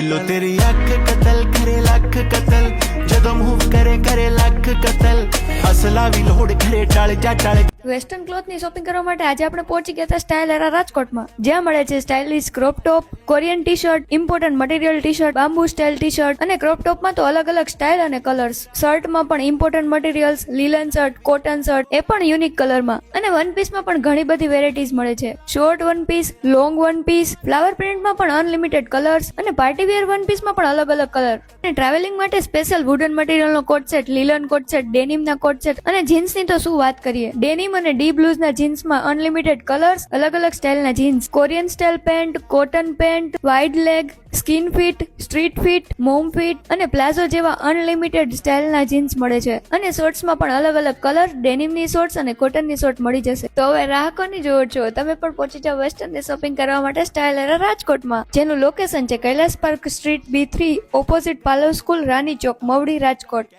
लो तेरी अख कतल करे लख कतल जदों मूव करे करे लख कतल असलावी लोड करे टाळ जा टाळ। વેસ્ટર્ન ક્લોથની શોપિંગ કરવા માટે આજે આપણે પહોંચી ગયા હતા સ્ટાઇલ એરા રાજકોટમાં, જ્યાં મળે છે stylish crop top, Korean T shirt, important material T shirt, bamboo style T shirt અને ક્રોપ ટોપમાં તો અલગ અલગ સ્ટાઇલ અને કલર્સ, શર્ટમાં પણ important materials, લીલન shirt, cotton shirt એ પણ યુનિક કલરમાં, અને વન પીસમાં પણ ઘણી બધી વેરાયટીઝ મળે છે. Short one piece, long one piece, flower પ્રિન્ટમાં પણ અનલિમિટેડ કલર્સ અને પાર્ટી વેર વન પીસમાં પણ અલગ અલગ કલર, અને ટ્રાવેલિંગ માટે સ્પેશિયલ વુડન મટીરિયલનો coat set, linen coat set, ડેનિમના કોટ સેટ અને જીન્સની તો શું વાત કરીએ. ડેનિમ અને ડી બ્લુઝના જીન્સમાં અનલિમિટેડ કલર્સ, અલગ અલગ સ્ટાઇલના jeans, Korean style pant, cotton pant, wide leg, skin fit, street fit, mom fit અને પ્લાઝો જેવા અનલિમિટેડ સ્ટાઇલના જીન્સ મળે છે. અને શોર્ટ્સમાં પણ અલગ અલગ કલર, ડેનિમની શોર્ટ્સ અને કોટનની શોર્ટ મળી જશે. તો હવે રાહ કોની જોવો છો, તમે પણ પહોંચી જાઓ વેસ્ટર્નની શોપિંગ કરવા માટે સ્ટાઇલ એરા રાજકોટમાં, જેનું લોકેશન છે Kailash park street B3 opposite Palav school, Rani Chowk, Mavdi, Rajkot.